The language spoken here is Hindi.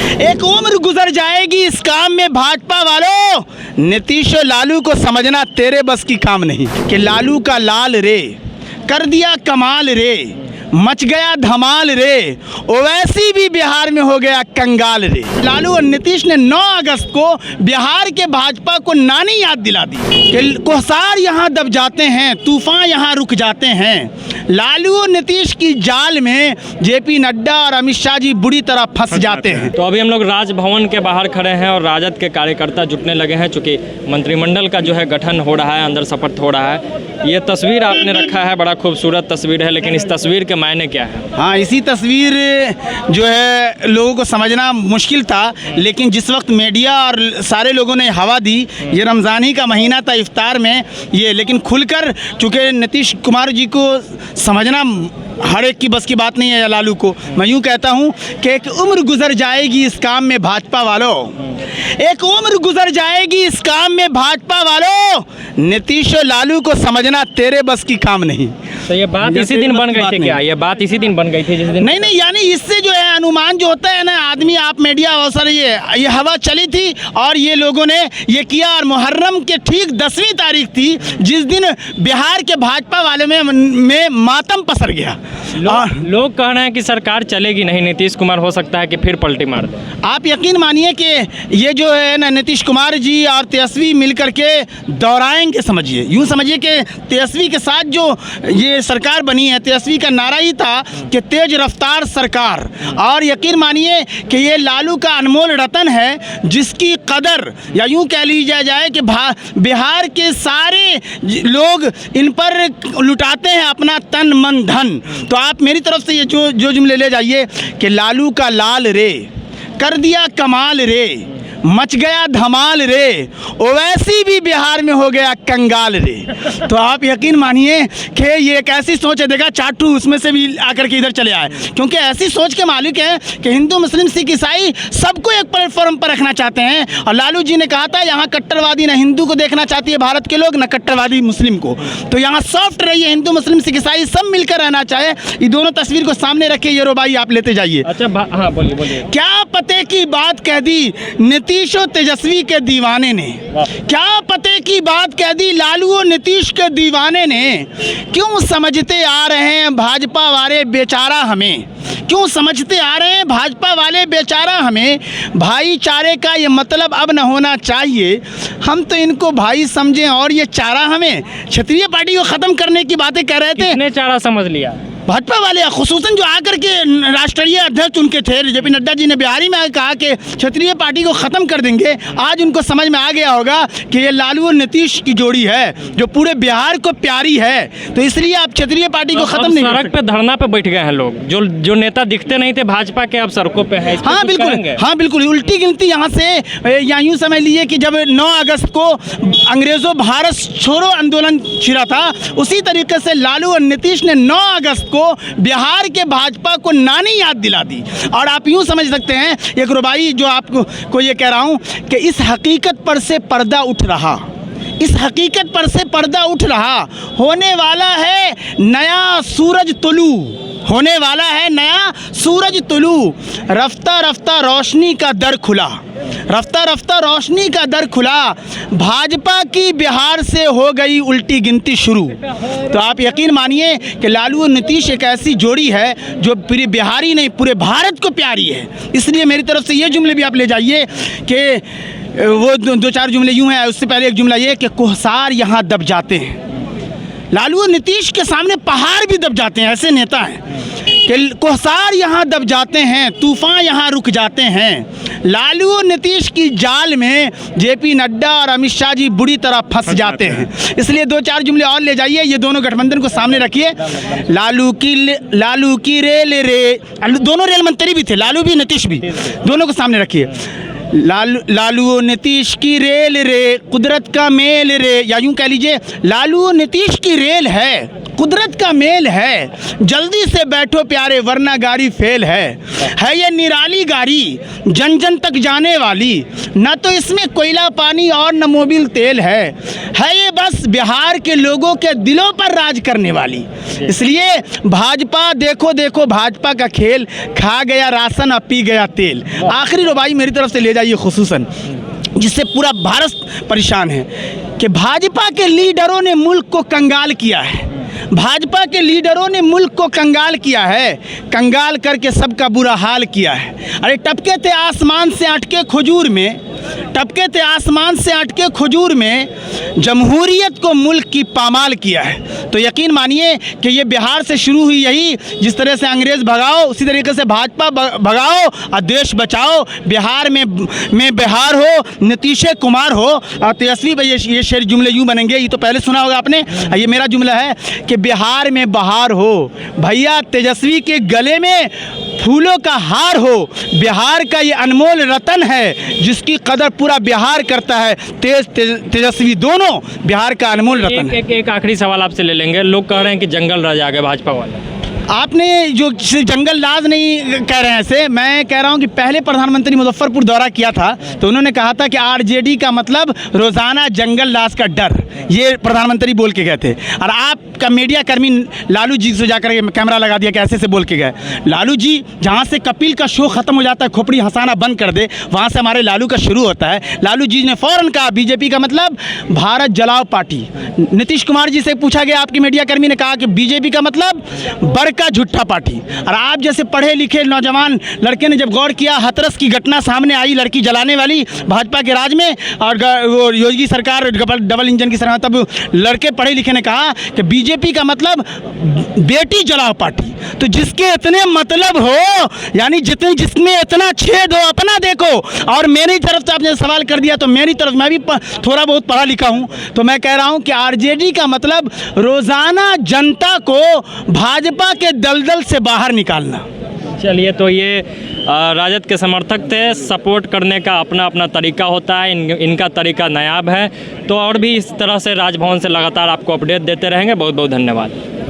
एक उम्र गुजर जाएगी इस काम में भाजपा वालों, नीतीश और लालू को समझना तेरे बस की काम नहीं। कि लालू का लाल रे कर दिया कमाल रे, मच गया धमाल रे, ओवैसी भी बिहार में हो गया कंगाल रे। लालू और नीतीश ने 9 अगस्त को बिहार के भाजपा को नानी याद दिला दी कि कोसार यहाँ दब जाते हैं, तूफान यहाँ रुक जाते हैं। लालू और नीतीश की जाल में जेपी नड्डा और अमित शाह जी बुरी तरह फंस जाते हैं। तो अभी हम लोग राजभवन के बाहर खड़े हैं और राजद के कार्यकर्ता जुटने लगे हैं, चूँकि मंत्रिमंडल का जो है गठन हो रहा है, अंदर शपथ हो रहा है। ये तस्वीर आपने रखा है, बड़ा खूबसूरत तस्वीर है, लेकिन इस तस्वीर के मायने क्या है? हाँ, इसी तस्वीर जो है लोगों को समझना मुश्किल था, लेकिन जिस वक्त मीडिया और सारे लोगों ने हवा दी, ये रमज़ान ही का महीना था, इफ्तार में ये, लेकिन खुलकर चूँकि नीतीश कुमार जी को समझना हर एक की बस की बात नहीं है। लालू को मैं यूँ कहता हूँ कि एक उम्र गुजर जाएगी इस काम में भाजपा वालों, एक उम्र गुजर जाएगी इस काम में भाजपा वालों, नीतीश और लालू को समझना तेरे बस की काम नहीं। तो ये बात इसी दिन बन गई थी क्या? ये बात इसी दिन बन गई थी जिस दिन? नहीं, यानी इससे जो है अनुमान जो होता है ना आदमी, आप मीडिया और सर ये हवा चली थी और ये लोगों ने ये किया। और मुहर्रम के ठीक 10वीं तारीख थी जिस दिन बिहार के भाजपा वाले में मातम पसर गया। लोग कह रहे हैं कि सरकार चलेगी नहीं, नीतीश कुमार हो सकता है कि फिर पलटी मार दे। आप यकीन मानिए कि ये जो है ना नीतीश कुमार जी और तेजस्वी मिलकर के दोहराएंगे। समझिए, यूँ समझिए कि तेजस्वी के साथ जो ये सरकार बनी है, तेजस्वी का नारा ही था कि तेज रफ्तार सरकार। और यकीन मानिए कि ये लालू का अनमोल रतन है जिसकी कदर, या यूँ कह लीजिए जाए कि बिहार के सारे लोग इन पर लुटाते हैं अपना तन मन धन। तो आप मेरी तरफ से ये जो जुमले ले जाइए कि लालू का लाल रे कर दिया कमाल रे, मच गया धमाल रे, ओवैसी भी बिहार में हो गया कंगाल रे। तो आप यकीन मानिए कि ये एक ऐसी सोच है, देखा चाटू उसमें से भी आकर के इधर चले आए, क्योंकि ऐसी सोच के मालिक हैं कि हिंदू मुस्लिम सिख ईसाई सबको एक प्लेटफॉर्म पर रखना चाहते हैं। और लालू जी ने कहा था यहाँ कट्टरवादी न हिंदू को देखना चाहती है भारत के लोग, न कट्टरवादी मुस्लिम को। तो यहाँ सॉफ्ट रहिए, हिंदू मुस्लिम सिख ईसाई सब मिलकर रहना चाहे। ये दोनों तस्वीर को सामने रखिए, ये रो भाई आप लेते जाइए। अच्छा, हाँ बोलिए। क्या पते की बात कह दी नीतीश और तेजस्वी के दीवाने ने, क्या पते की बात कह दी लालू और नीतीश के दीवाने ने। क्यों समझते आ रहे हैं भाजपा वाले बेचारा हमें, क्यों समझते आ रहे हैं भाजपा वाले बेचारा हमें। भाईचारे का ये मतलब अब न होना चाहिए, हम तो इनको भाई समझें और ये चारा हमें। क्षत्रिय पार्टी को ख़त्म करने की बातें कह रहे थे, किसने चारा समझ लिया? भाजपा वाले, खुसूसन जो आकर के राष्ट्रीय अध्यक्ष उनके थे जेपी नड्डा जी ने बिहारी में कहा कि क्षत्रिय पार्टी को ख़त्म कर देंगे। आज उनको समझ में आ गया होगा कि ये लालू और नीतीश की जोड़ी है जो पूरे बिहार को प्यारी है। तो इसलिए आप क्षत्रिय पार्टी को ख़त्म नहीं। सड़क पे धरना पे बैठ गए हैं लोग, जो नेता दिखते नहीं थे भाजपा के, अब सड़कों पे है। हाँ बिल्कुल, उल्टी गिनती यहाँ से या यूँ समझ लीजिए कि जब 9 अगस्त को अंग्रेज़ों भारत छोड़ो आंदोलन छिड़ा था, उसी तरीके से लालू और नीतीश ने 9 अगस्त को बिहार के भाजपा को नानी याद दिला दी। और आप यूं समझ सकते हैं, एक रुबाई जो आपको ये कह रहा हूं कि इस हकीकत पर से पर्दा उठ रहा, इस हकीकत पर से पर्दा उठ रहा, होने वाला है नया सूरज तुलू, होने वाला है नया सूरज तुलू। रफ्ता रफ्ता रोशनी का दर खुला, रफ्ता रफ्ता रोशनी का दर खुला, भाजपा की बिहार से हो गई उल्टी गिनती शुरू। तो आप यकीन मानिए कि लालू और नीतीश एक ऐसी जोड़ी है जो पूरे बिहारी नहीं पूरे भारत को प्यारी है। इसलिए मेरी तरफ से ये जुमले भी आप ले जाइए कि वो 2-4 जुमले यूँ हैं। उससे पहले एक जुमला ये कि कोसार यहाँ दब जाते हैं, लालू और नीतीश के सामने पहाड़ भी दब जाते हैं। ऐसे नेता हैं कि कोसार यहाँ दब जाते हैं, तूफान यहाँ रुक जाते हैं। लालू और नीतीश की जाल में जेपी नड्डा और अमित शाह जी बुरी तरह फंस जाते हैं। इसलिए 2-4 जुमले और ले जाइए, ये दोनों गठबंधन को सामने रखिए। लालू की रेल रे, दोनों रेल मंत्री भी थे, लालू भी नीतीश भी, दोनों को सामने रखिए। लालू नीतीश की रेल रे, कुदरत का मेल रे, या यूँ कह लीजिए लालू नीतीश की रेल है, कुदरत का मेल है, जल्दी से बैठो प्यारे वरना गाड़ी फेल है ये निराली गाड़ी जन जन तक जाने वाली, न तो इसमें कोयला पानी और न मोबिल तेल है ये बस बस बिहार के लोगों के दिलों पर राज करने वाली। इसलिए भाजपा, देखो देखो भाजपा का खेल, खा गया राशन अब पी गया तेल। आखिरी रुबाई मेरी तरफ से ले जाइए खुसूसन, जिससे पूरा भारत परेशान है, कि भाजपा के लीडरों ने मुल्क को कंगाल किया है। भाजपा के लीडरों ने मुल्क को कंगाल किया है, कंगाल करके सबका बुरा हाल किया है। अरे टपके थे आसमान से अटके खजूर में, टपके थे आसमान से अटके खजूर में, जमहूरियत को मुल्क की पामाल किया है। तो यकीन मानिए कि ये बिहार से शुरू हुई, यही जिस तरह से अंग्रेज़ भगाओ उसी तरीके से भाजपा भगाओ और देश बचाओ। बिहार में बिहार हो, नीतीश कुमार हो और तेजस्वी भाई, ये शेर जुमले यूँ बनेंगे, ये तो पहले सुना होगा आपने। ये मेरा जुमला है कि बिहार में बहार हो, भैया तेजस्वी के गले में फूलों का हार हो। बिहार का ये अनमोल रतन है जिसकी कदर पूरा बिहार करता है। तेजस्वी दोनों बिहार का अनमोल रतन है। एक आखिरी सवाल आपसे ले लेंगे। लोग कह रहे हैं कि जंगल राज आ गए भाजपा वाले। आपने जो जंगल राज नहीं कह रहे हैं ऐसे, मैं कह रहा हूं कि पहले प्रधानमंत्री मुजफ्फरपुर दौरा किया था तो उन्होंने कहा था कि आरजेडी का मतलब रोज़ाना जंगल राज का डर, ये प्रधानमंत्री बोल के गए थे। और आपका मीडिया कर्मी लालू जी से जाकर कैमरा लगा दिया कि ऐसे से बोल के गए। लालू जी जहां से कपिल का शो ख़त्म हो जाता है, खोपड़ी हंसाना बंद कर दे, वहां से हमारे लालू का शुरू होता है। लालू जी ने फ़ौरन कहा बीजेपी का मतलब भारत जलाओ पार्टी। नीतीश कुमार जी से पूछा गया, आपकी मीडिया कर्मी ने कहा कि बीजेपी का मतलब का झूठा पार्टी। और आप जैसे पढ़े लिखे नौजवान लड़के ने जब गौर किया, हाथरस की घटना सामने आई, लड़की जलाने वाली भाजपा के राज में, और वो योगी सरकार डबल इंजन की सरकार, तब लड़के पढ़े लिखे ने कहा कि बीजेपी का मतलब बेटी जलाओ पार्टी। तो जिसके इतने मतलब हो, यानी जिसमें इतना छेद हो, अपना देखो। और मेरी तरफ से आपने सवाल कर दिया तो मेरी तरफ, मैं भी थोड़ा बहुत पढ़ा लिखा हूँ, तो मैं कह रहा हूँ कि आरजेडी का मतलब रोज़ाना जनता को भाजपा के दलदल से बाहर निकालना। चलिए, तो ये राजद के समर्थक थे। सपोर्ट करने का अपना अपना तरीका होता है, इनका तरीका नायाब है। तो और भी इस तरह से राजभवन से लगातार आपको अपडेट देते रहेंगे। बहुत बहुत धन्यवाद।